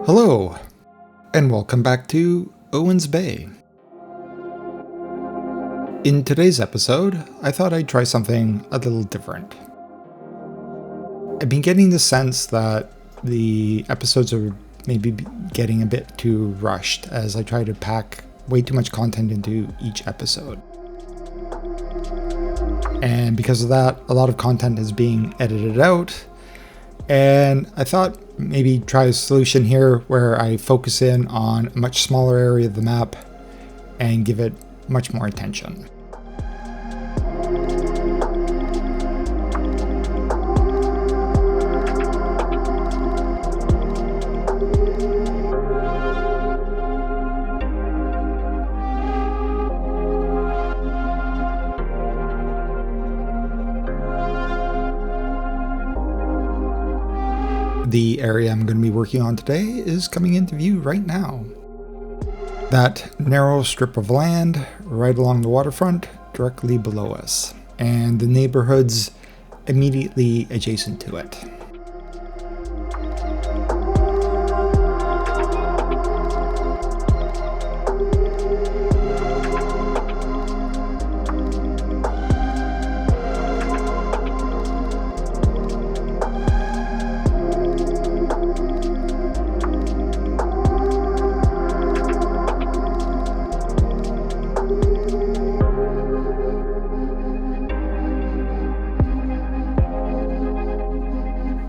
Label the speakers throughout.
Speaker 1: Hello, and welcome back to Owens Bay. In today's episode, I thought I'd try something a little different. I've been getting the sense that the episodes are maybe getting a bit too rushed as I try to pack way too much content into each episode. And because of that, a lot of content is being edited out, and I thought maybe try a solution here where I focus in on a much smaller area of the map and give it much more attention. The area I'm going to be working on today is coming into view right now. That narrow strip of land right along the waterfront directly below us, and the neighborhoods immediately adjacent to it.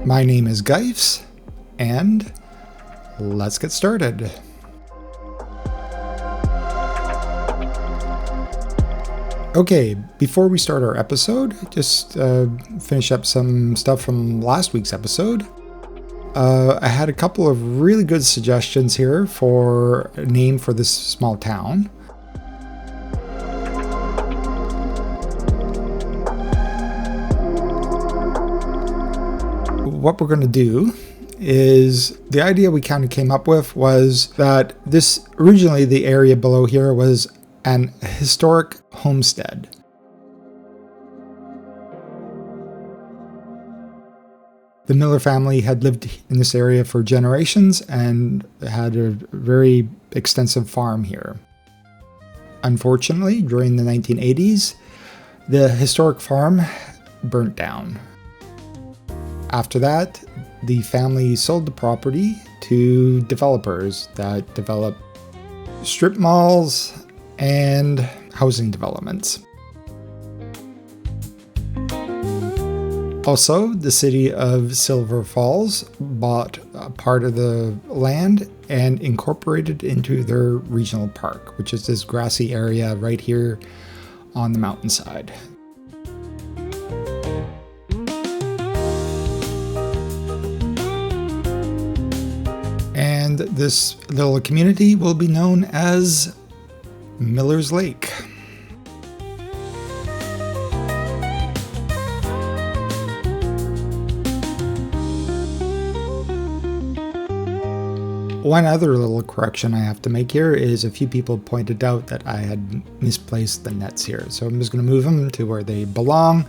Speaker 1: My name is Geifs, and let's get started. Okay, before we start our episode, just finish up some stuff from last week's episode. I had a couple of really good suggestions here for a name for this small town. What we're going to do is, the idea we kind of came up with was that this, originally the area below here was an historic homestead. The Miller family had lived in this area for generations and had a very extensive farm here. Unfortunately, during the 1980s, the historic farm burnt down. After that, the family sold the property to developers that develop strip malls and housing developments. Also, the city of Silver Falls bought a part of the land and incorporated into their regional park, which is this grassy area right here on the mountainside. And this little community will be known as Miller's Lake. One other little correction I have to make here is a few people pointed out that I had misplaced the nets here. So I'm just going to move them to where they belong.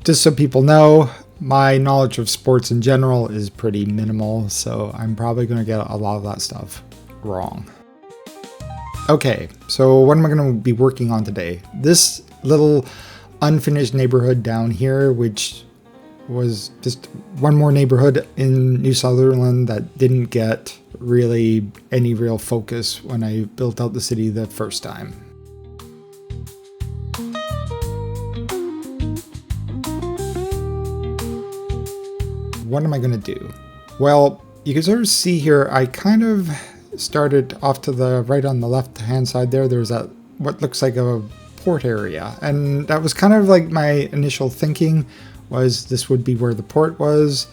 Speaker 1: Just so people know, my knowledge of sports in general is pretty minimal, so I'm probably going to get a lot of that stuff wrong. Okay, so what am I going to be working on today? This little unfinished neighborhood down here, which was just one more neighborhood in New Sutherland that didn't get really any real focus when I built out the city the first time. What am I going to do? Well, you can sort of see here, I kind of started off to the right on the left hand side there. There's that what looks like a port area. And that was kind of like my initial thinking was this would be where the port was.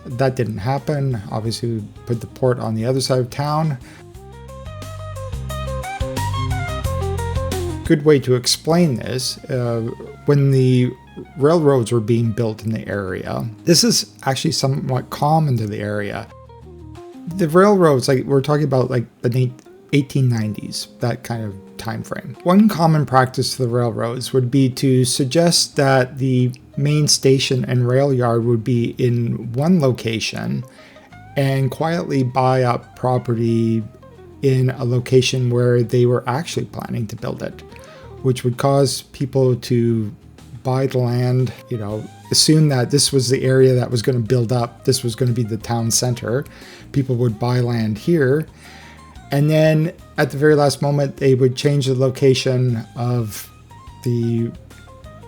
Speaker 1: That didn't happen. Obviously, we put the port on the other side of town. Good way to explain this, when the railroads were being built in the area, this is actually somewhat common to the area. The railroads, like we're talking about like the 1890s, that kind of time frame. One common practice to the railroads would be to suggest that the main station and rail yard would be in one location and quietly buy up property in a location where they were actually planning to build it, which would cause people to buy the land, assume that this was the area that was going to build up, this was going to be the town center. People would buy land here, and then at the very last moment, they would change the location of the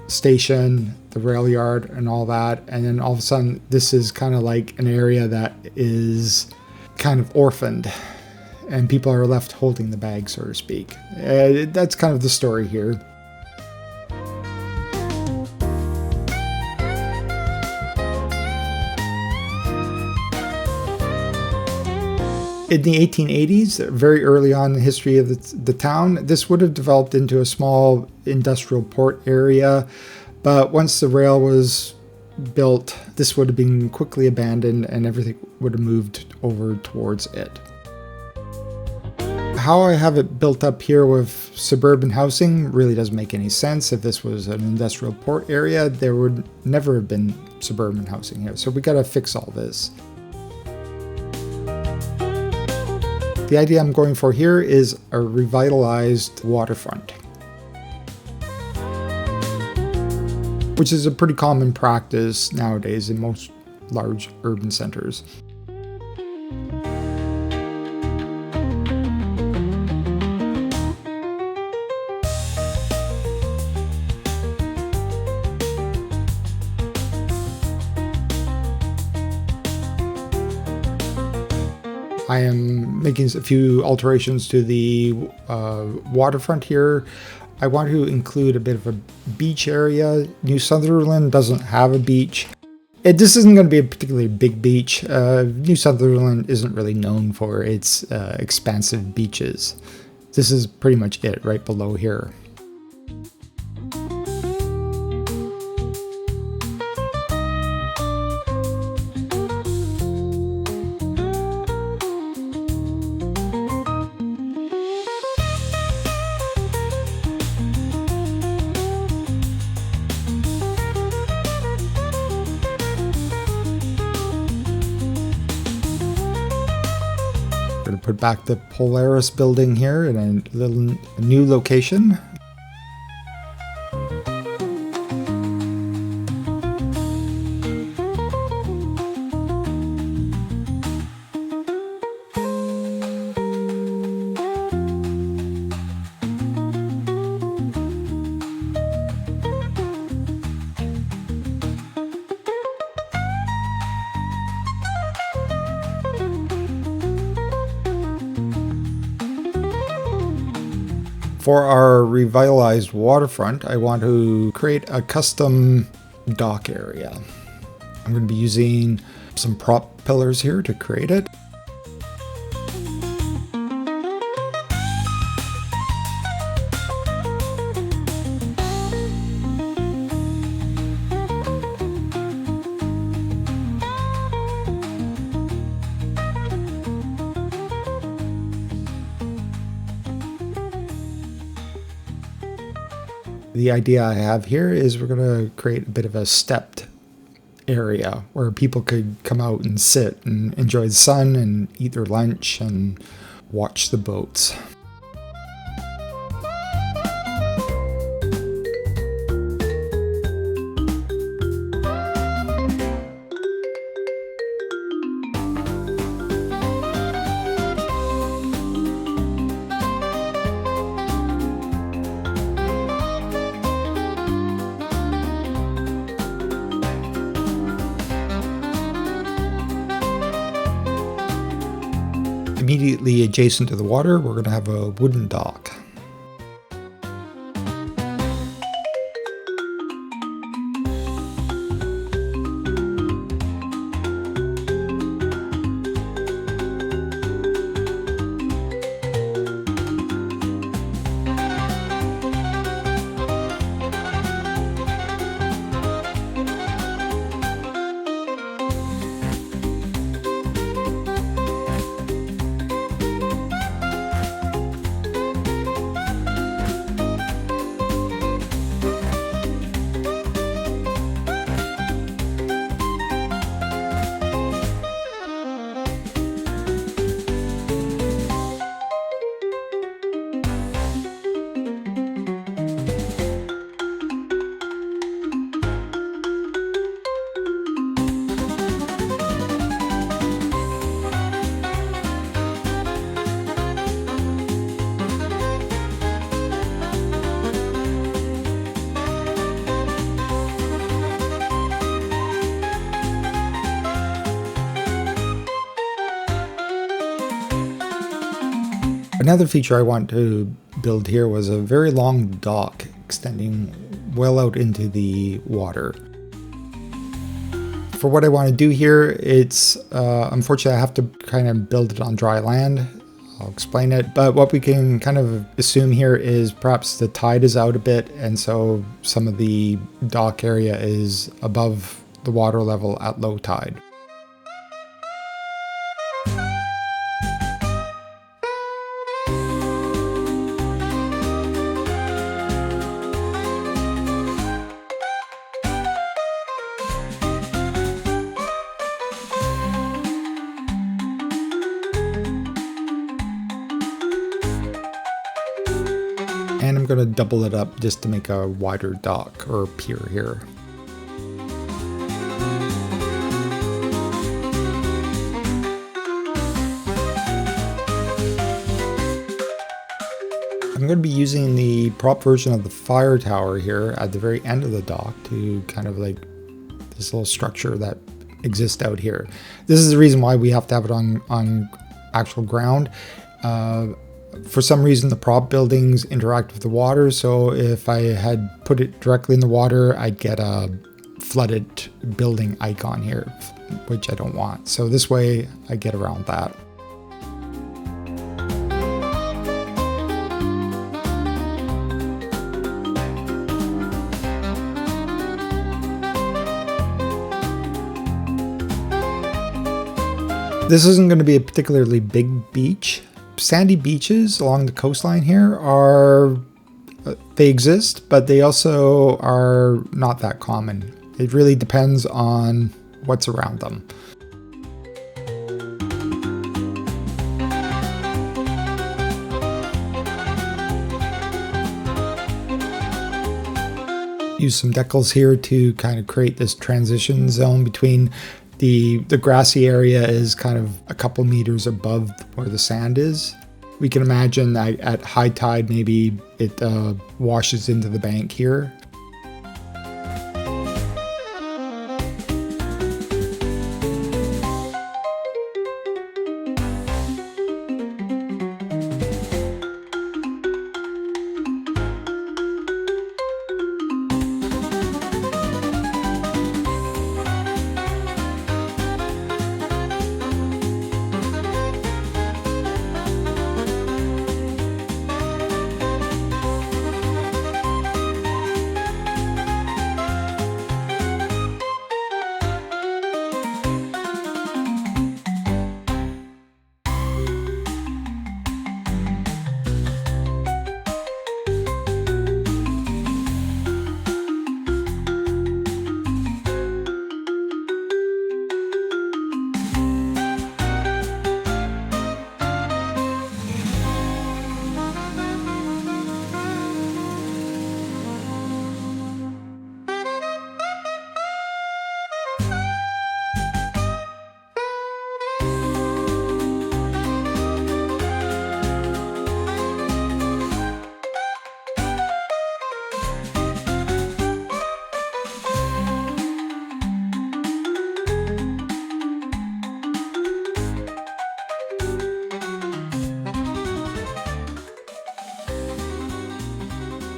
Speaker 1: station, the rail yard, and all that. And then all of a sudden, this is kind of like an area that is kind of orphaned, and people are left holding the bag, so to speak. That's kind of the story here. In the 1880s, very early on in the history of the town, this would have developed into a small industrial port area. But once the rail was built, this would have been quickly abandoned and everything would have moved over towards it. How I have it built up here with suburban housing really doesn't make any sense. If this was an industrial port area, there would never have been suburban housing here. So we got to fix all this. The idea I'm going for here is a revitalized waterfront, which is a pretty common practice nowadays in most large urban centers. I am making a few alterations to the waterfront here. I want to include a bit of a beach area. New Sunderland doesn't have a beach. This isn't going to be a particularly big beach. New Sunderland isn't really known for its expansive beaches. This is pretty much it right below here. Going to put back the Polaris building here in a new location. For our revitalized waterfront, I want to create a custom dock area. I'm going to be using some prop pillars here to create it. The idea I have here is we're going to create a bit of a stepped area where people could come out and sit and enjoy the sun and eat their lunch and watch the boats. Immediately adjacent to the water, we're going to have a wooden dock. Another feature I want to build here was a very long dock extending well out into the water. For what I want to do here, it's unfortunately I have to kind of build it on dry land. I'll explain it, but what we can kind of assume here is perhaps the tide is out a bit, and so some of the dock area is above the water level at low tide. And I'm going to double it up just to make a wider dock or pier here. I'm going to be using the prop version of the fire tower here at the very end of the dock to kind of like this little structure that exists out here. This is the reason why we have to have it on actual ground. For some reason, the prop buildings interact with the water, so if I had put it directly in the water, I'd get a flooded building icon here, which I don't want. So this way, I get around that. This isn't going to be a particularly big beach. Sandy beaches along the coastline here they exist, but they also are not that common. It really depends on what's around them. Use some decals here to kind of create this transition zone between the grassy area is kind of a couple meters above where the sand is. We can imagine that at high tide, maybe it washes into the bank here.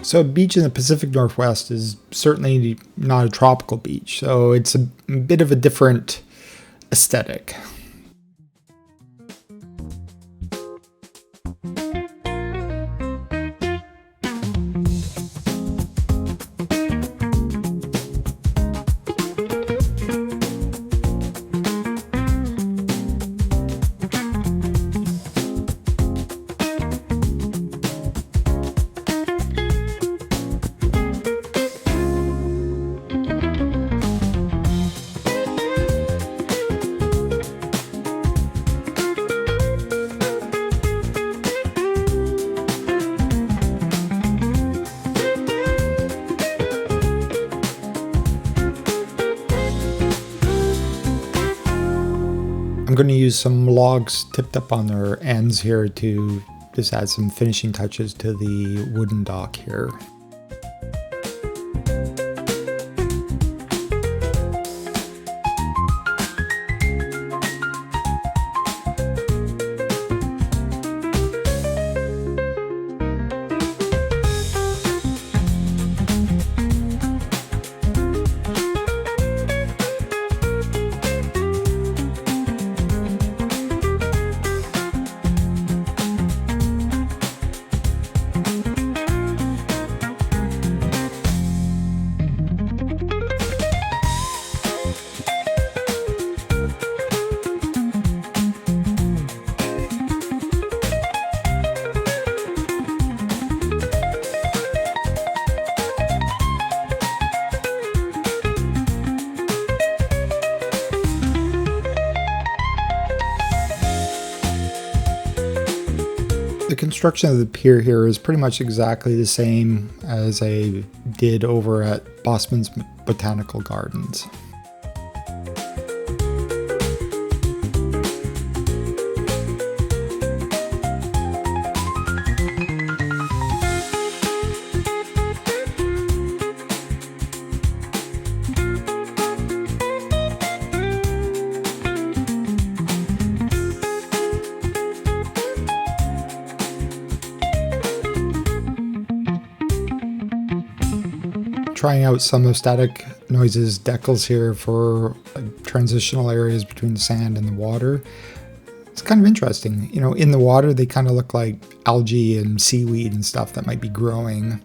Speaker 1: So a beach in the Pacific Northwest is certainly not a tropical beach, so it's a bit of a different aesthetic. I'm going to use some logs tipped up on their ends here to just add some finishing touches to the wooden dock here. The construction of the pier here is pretty much exactly the same as I did over at Bosman's Botanical Gardens. Trying out some static noises decals here for transitional areas between the sand and the water. It's kind of interesting. You know, in the water, they kind of look like algae and seaweed and stuff that might be growing.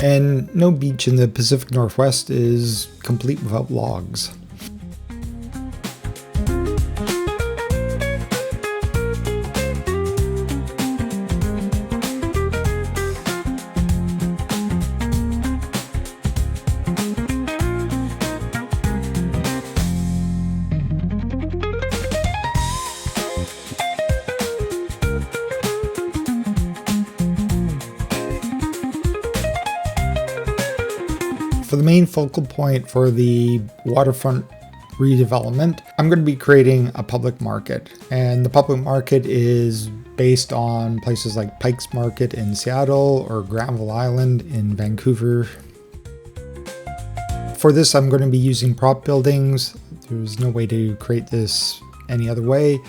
Speaker 1: And no beach in the Pacific Northwest is complete without logs. For the main focal point for the waterfront redevelopment, I'm going to be creating a public market. And the public market is based on places like Pike's Market in Seattle or Granville Island in Vancouver. For this, I'm going to be using prop buildings. There's no way to create this any other way.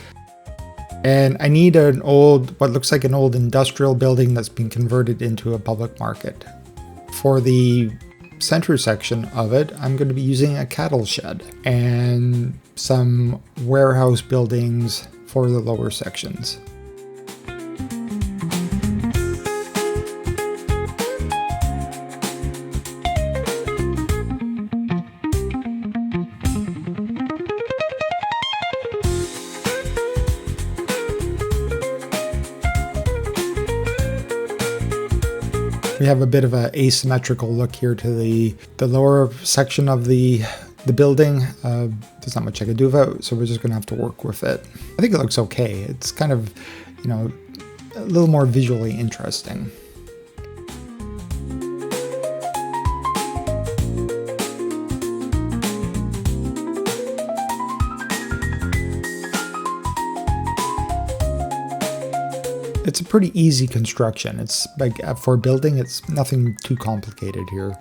Speaker 1: And I need what looks like an old industrial building that's been converted into a public market. For the center section of it, I'm going to be using a cattle shed and some warehouse buildings for the lower sections. We have a bit of an asymmetrical look here to the lower section of the building. There's not much I can do about it, so we're just going to have to work with it. I think it looks okay. It's kind of, you know, a little more visually interesting. It's a pretty easy construction. It's like for building, it's nothing too complicated here.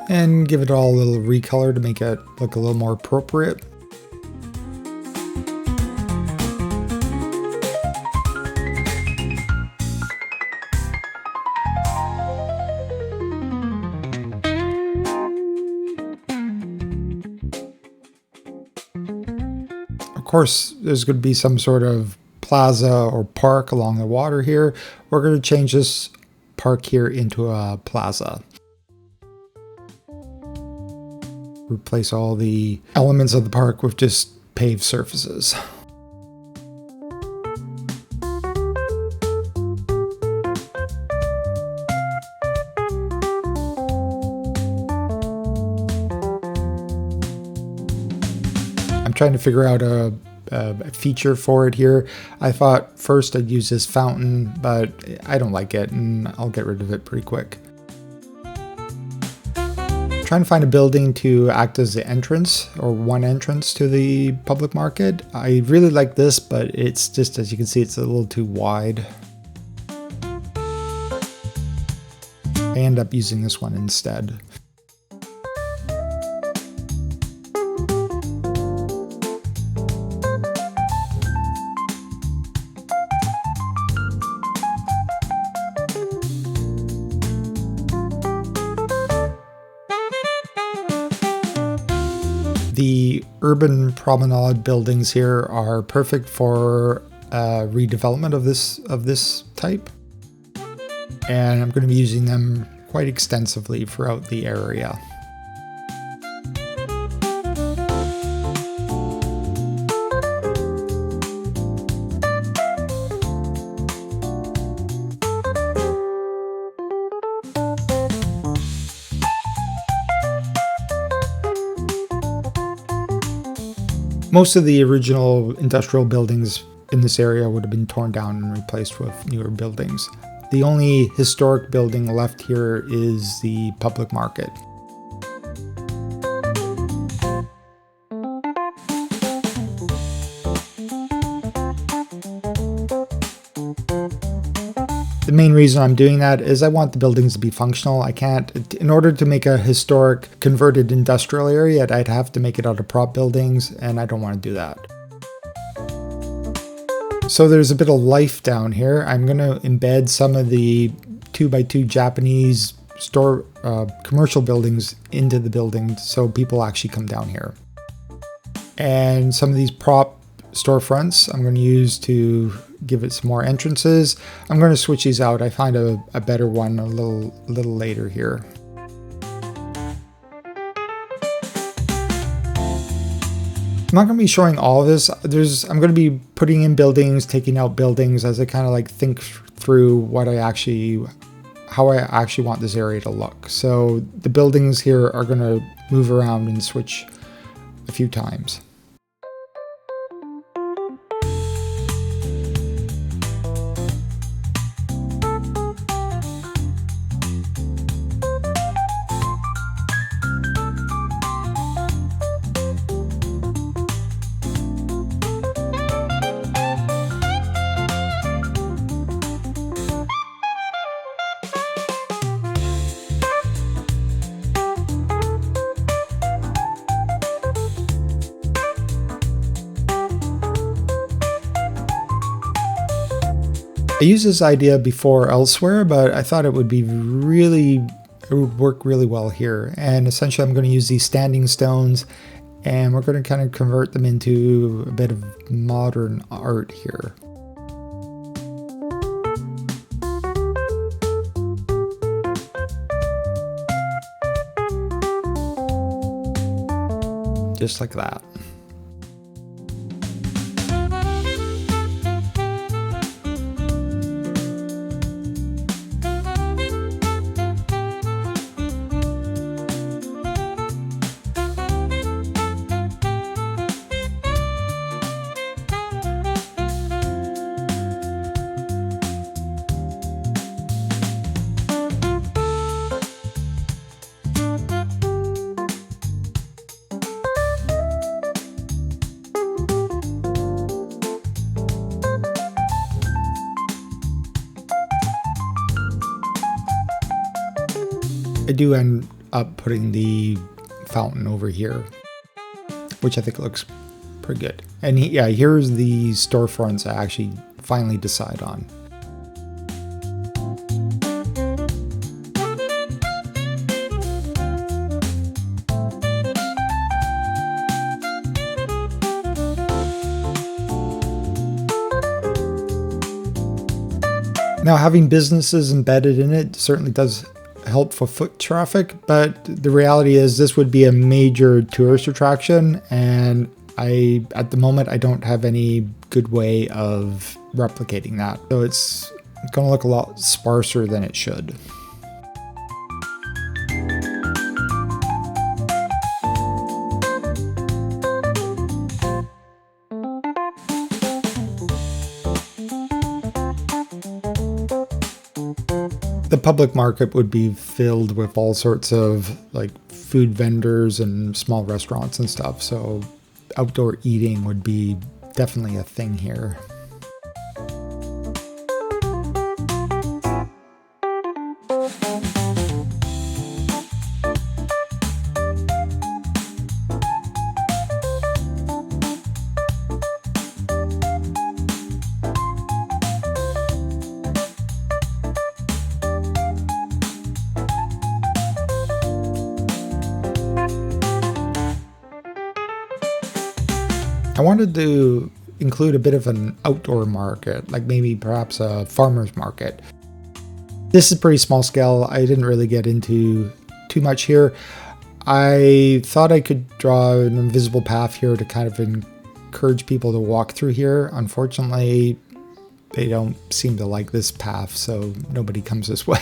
Speaker 1: And give it all a little recolor to make it look a little more appropriate. Of course, there's going to be some sort of plaza or park along the water here. We're going to change this park here into a plaza. Replace all the elements of the park with just paved surfaces. I'm trying to figure out a feature for it here. I thought first I'd use this fountain, but I don't like it and I'll get rid of it pretty quick. Trying to find a building to act as the entrance, or one entrance to the public market. I really like this, but it's just, as you can see, it's a little too wide. I end up using this one instead. The urban promenade buildings here are perfect for redevelopment of this type, and I'm going to be using them quite extensively throughout the area. Most of the original industrial buildings in this area would have been torn down and replaced with newer buildings. The only historic building left here is the public market. The main reason I'm doing that is I want the buildings to be functional. I can't, in order to make a historic converted industrial area, I'd have to make it out of prop buildings, and I don't want to do that. So there's a bit of life down here. I'm going to embed some of the 2x2 Japanese store commercial buildings into the building so people actually come down here. And some of these prop storefronts I'm going to use to give it some more entrances. I'm going to switch these out. I find a better one a little later here. I'm not going to be showing all of this. I'm going to be putting in buildings, taking out buildings as I kind of like think through how I actually want this area to look. So the buildings here are going to move around and switch a few times. I used this idea before elsewhere, but I thought it would work really well here. And essentially I'm going to use these standing stones, and we're going to kind of convert them into a bit of modern art here. Just like that. I do end up putting the fountain over here, which I think looks pretty good. And yeah, here's the storefronts I actually finally decide on. Now, having businesses embedded in it certainly does help for foot traffic, but the reality is this would be a major tourist attraction, and at the moment I don't have any good way of replicating that. So it's going to look a lot sparser than it should. The public market would be filled with all sorts of like food vendors and small restaurants and stuff. So outdoor eating would be definitely a thing here. I wanted to include a bit of an outdoor market, like maybe perhaps a farmer's market. This is pretty small scale. I didn't really get into too much here. I thought I could draw an invisible path here to kind of encourage people to walk through here. Unfortunately, they don't seem to like this path, so nobody comes this way.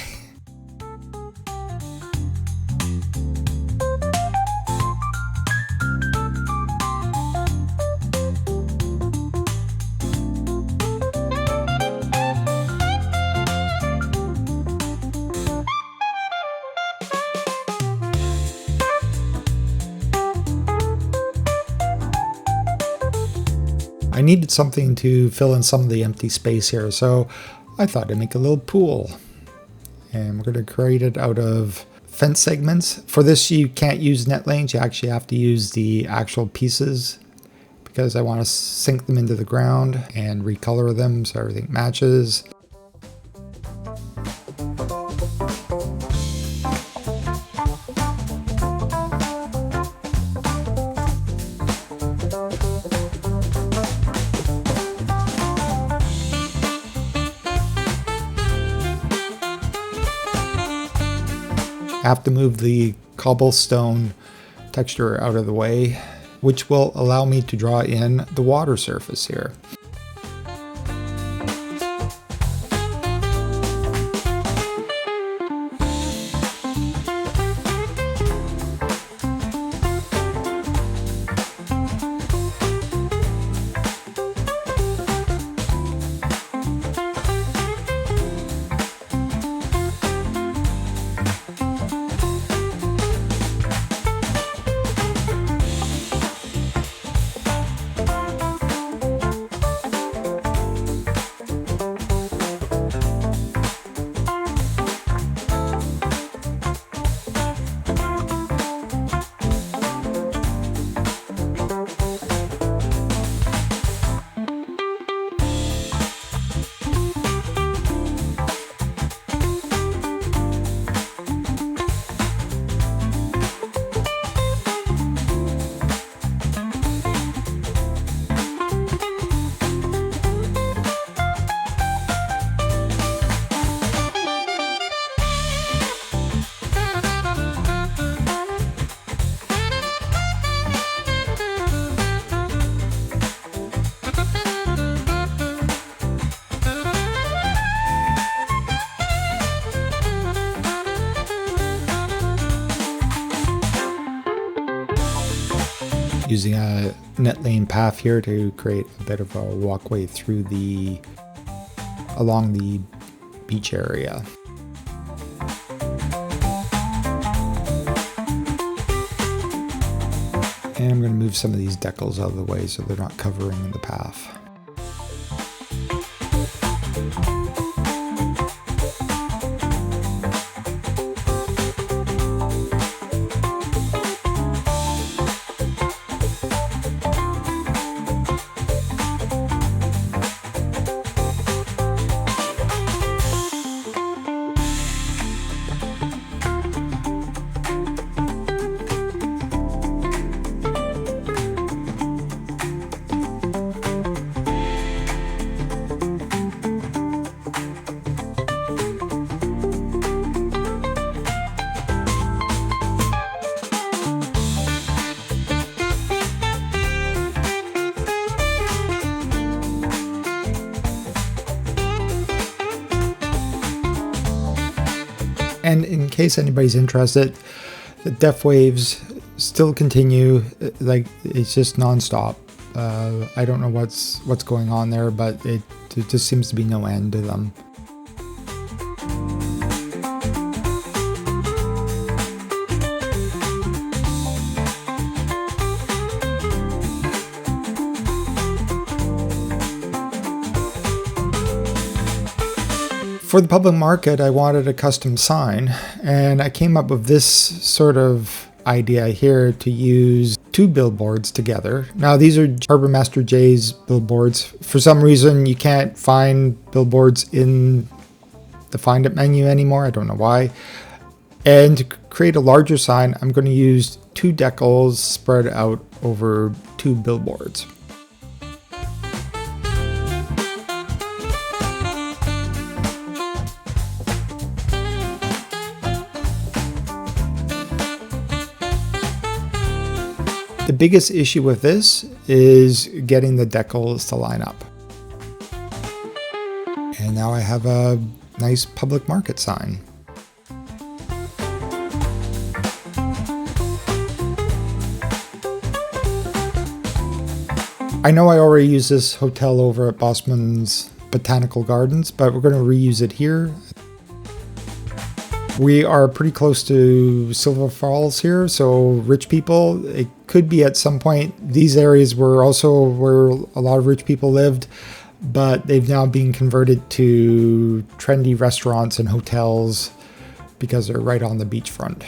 Speaker 1: I needed something to fill in some of the empty space here, so I thought I'd make a little pool. And we're going to create it out of fence segments. For this, you can't use net lanes. You actually have to use the actual pieces because I want to sink them into the ground and recolor them so everything matches. I have to move the cobblestone texture out of the way, which will allow me to draw in the water surface here. Using a net lane path here to create a bit of a walkway through along the beach area. And I'm going to move some of these decals out of the way so they're not covering the path. And in case anybody's interested, the depth waves still continue, like it's just nonstop. I don't know what's going on there, but it just seems to be no end to them. For the public market, I wanted a custom sign, and I came up with this sort of idea here to use 2 billboards together. Now these are Harbor Master J's billboards. For some reason you can't find billboards in the Find It menu anymore. I don't know why. And to create a larger sign, I'm going to use 2 decals spread out over 2 billboards. The biggest issue with this is getting the decals to line up. And now I have a nice public market sign. I know I already used this hotel over at Bosman's Botanical Gardens, but we're going to reuse it here. We are pretty close to Silver Falls here, so rich people, it could be at some point. These areas were also where a lot of rich people lived, but they've now been converted to trendy restaurants and hotels because they're right on the beachfront.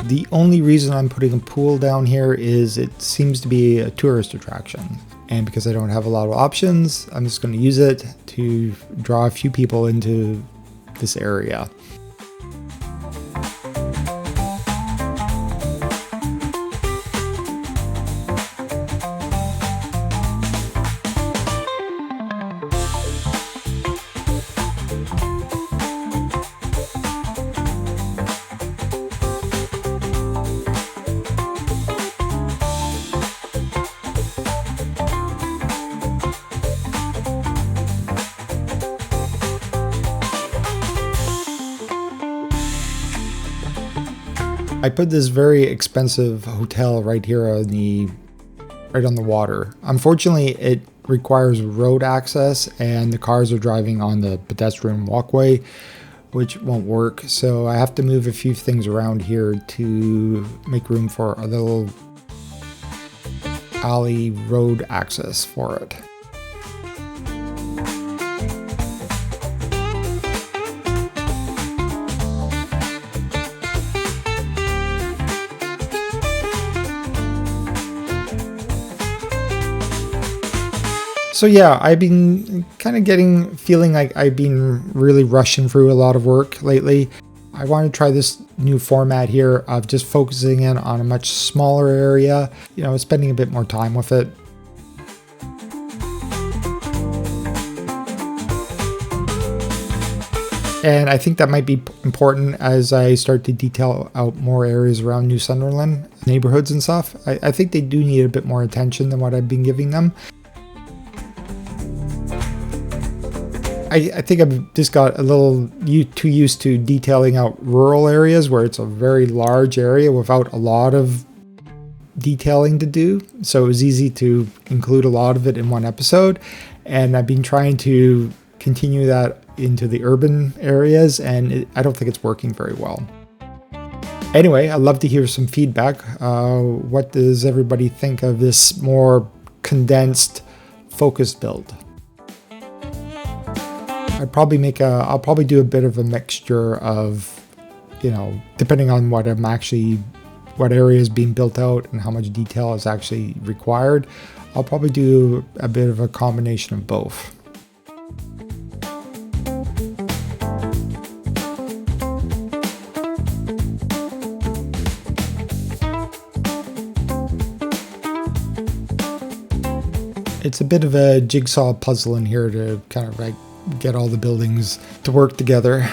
Speaker 1: The only reason I'm putting a pool down here is it seems to be a tourist attraction. And because I don't have a lot of options, I'm just going to use it to draw a few people into this area. I put this very expensive hotel right here on right on the water. Unfortunately, it requires road access and the cars are driving on the pedestrian walkway, which won't work. So I have to move a few things around here to make room for a little alley road access for it. So yeah, I've been kind of feeling like I've been really rushing through a lot of work lately. I want to try this new format here of just focusing in on a much smaller area, spending a bit more time with it. And I think that might be important as I start to detail out more areas around New Sunderland, neighborhoods and stuff. I think they do need a bit more attention than what I've been giving them. I think I've just got a little too used to detailing out rural areas where it's a very large area without a lot of detailing to do. So it was easy to include a lot of it in one episode. And I've been trying to continue that into the urban areas, and I don't think it's working very well. Anyway, I'd love to hear some feedback. What does everybody think of this more condensed, focused build? I'll probably do a bit of a mixture of, depending on what area is being built out and how much detail is actually required. I'll probably do a bit of a combination of both. It's a bit of a jigsaw puzzle in here to kind of like get all the buildings to work together.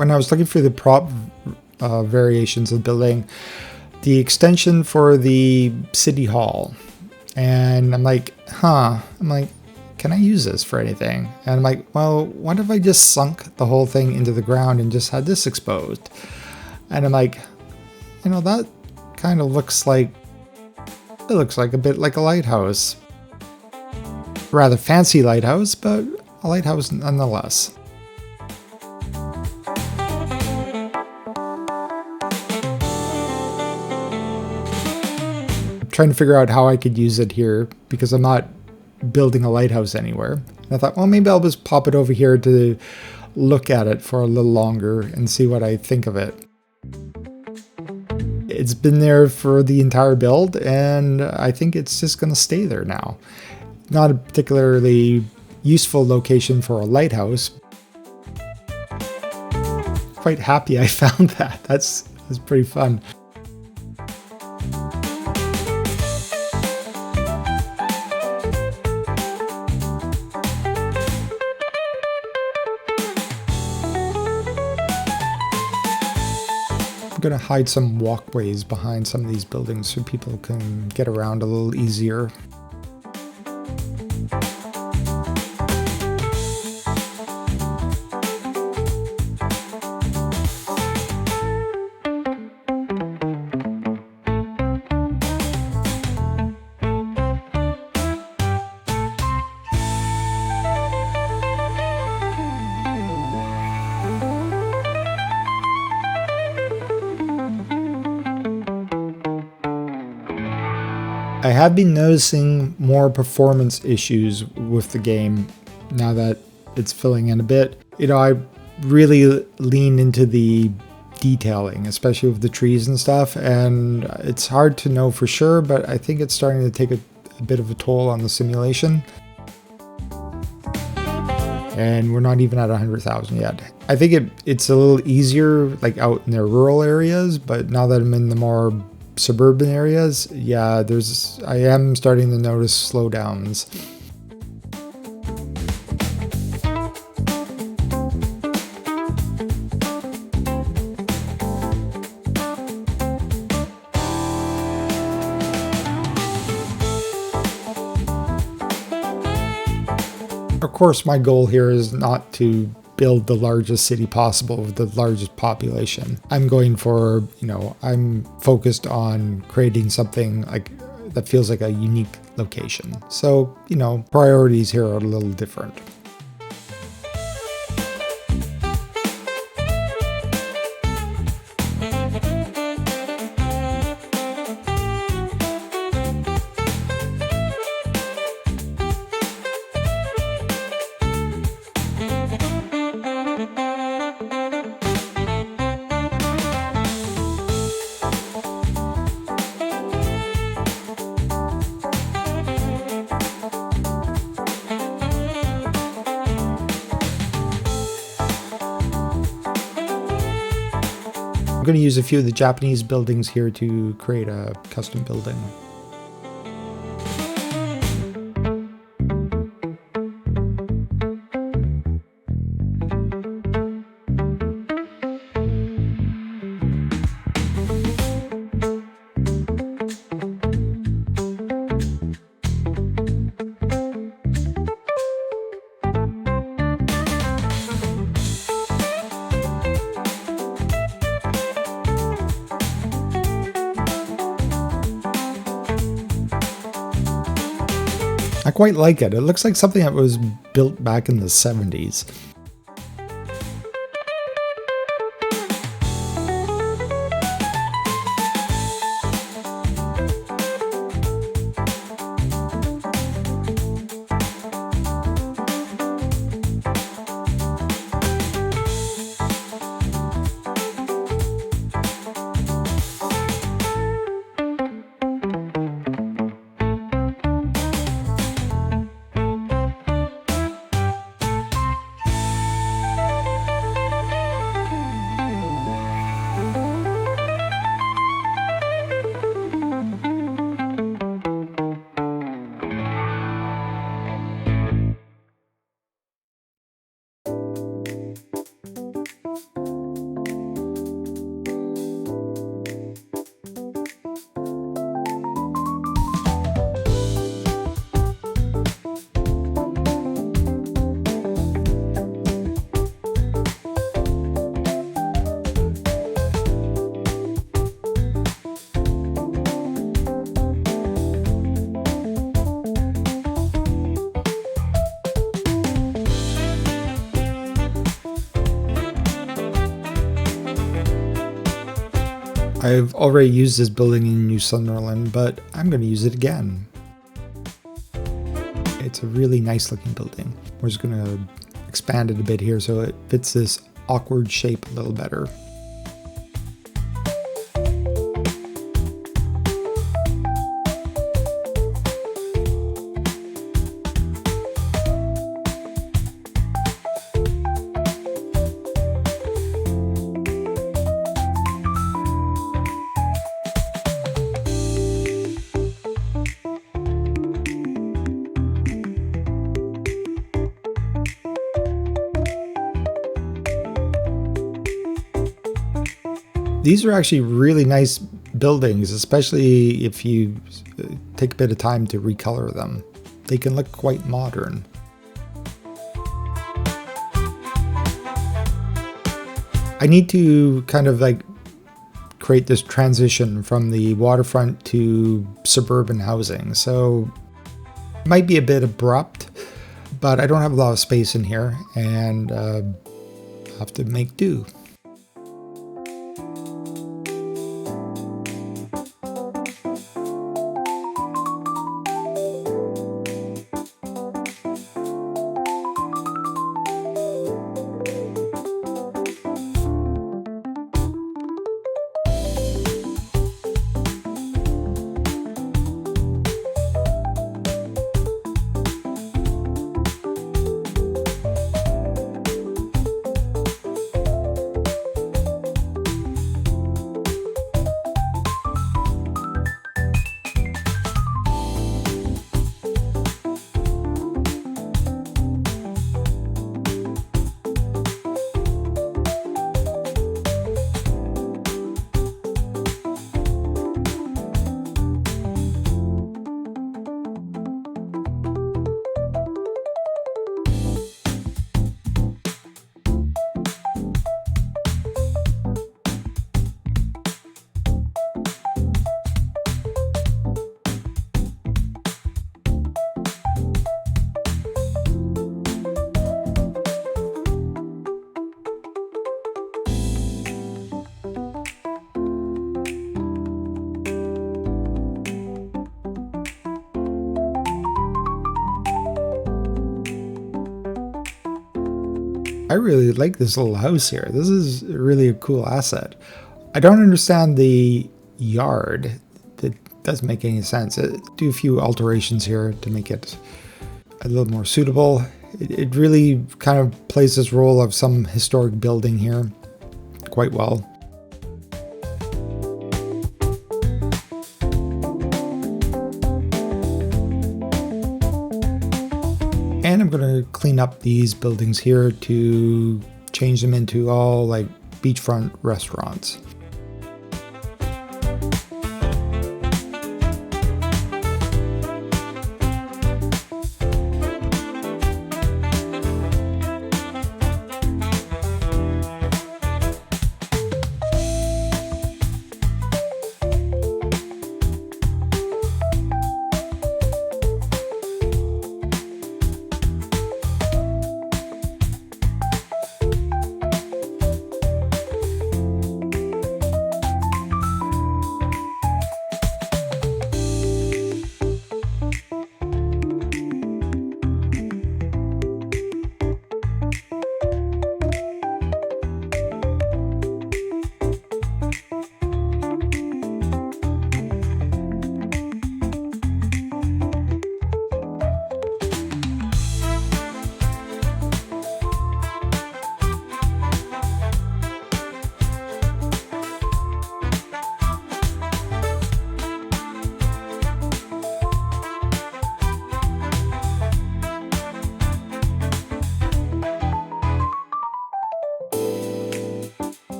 Speaker 1: when I was looking for the prop variations of the building, the extension for the city hall, and I'm like, can I use this for anything? And I'm like, well, what if I just sunk the whole thing into the ground and just had this exposed? And I'm like, that kind of looks like, a bit like a lighthouse. Rather fancy lighthouse, but a lighthouse nonetheless. I'm trying to figure out how I could use it here because I'm not building a lighthouse anywhere. And I thought, well, maybe I'll just pop it over here to look at it for a little longer and see what I think of it. It's been there for the entire build, and I think it's just going to stay there now. Not a particularly useful location for a lighthouse. Quite happy I found that. That's pretty fun. I'm going to hide some walkways behind some of these buildings so people can get around a little easier. I have been noticing more performance issues with the game now that it's filling in a bit. I really lean into the detailing, especially with the trees and stuff, and it's hard to know for sure, but I think it's starting to take a bit of a toll on the simulation. And we're not even at 100,000 yet. I think it's a little easier like out in the rural areas, but now that I'm in the more suburban areas, yeah, I am starting to notice slowdowns. Of course, my goal here is not to build the largest city possible with the largest population. I'm going for, I'm focused on creating something like that feels like a unique location. So, priorities here are a little different. I'm going to use a few of the Japanese buildings here to create a custom building. I quite like it. It looks like something that was built back in the 70s. I've already used this building in New Sunderland, but I'm going to use it again. It's a really nice looking building. We're just going to expand it a bit here so it fits this awkward shape a little better. These are actually really nice buildings, especially if you take a bit of time to recolor them. They can look quite modern. I need to kind of like create this transition from the waterfront to suburban housing. So it might be a bit abrupt, but I don't have a lot of space in here and have to make do. I really like this little house here. This is really a cool asset. I don't understand the yard. That doesn't make any sense. Do a few alterations here to make it a little more suitable. It really kind of plays this role of some historic building here quite well. And I'm going to clean up these buildings here to change them into all like beachfront restaurants.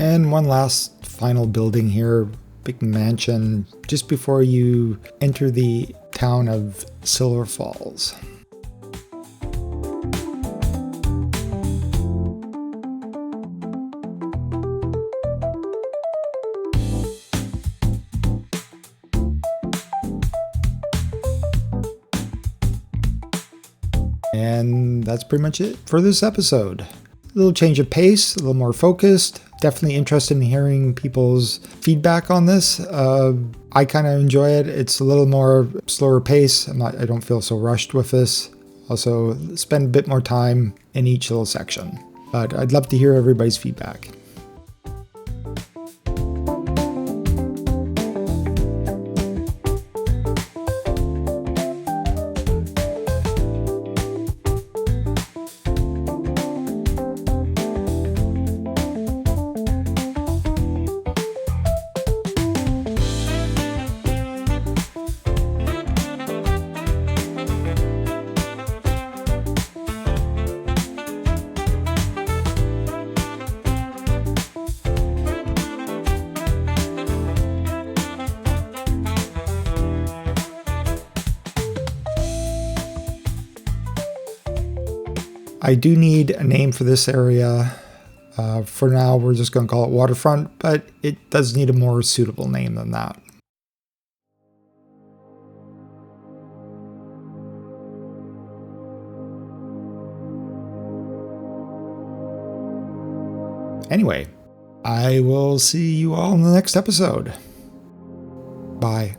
Speaker 1: And one last final building here, big mansion, just before you enter the town of Silver Falls. And that's pretty much it for this episode. A little change of pace, a little more focused. Definitely interested in hearing people's feedback on this. I kind of enjoy it. It's a little more slower pace. I don't feel so rushed with this. Also, spend a bit more time in each little section. But I'd love to hear everybody's feedback. I do need a name for this area. For now, we're just going to call it Waterfront, but it does need a more suitable name than that. Anyway, I will see you all in the next episode. Bye.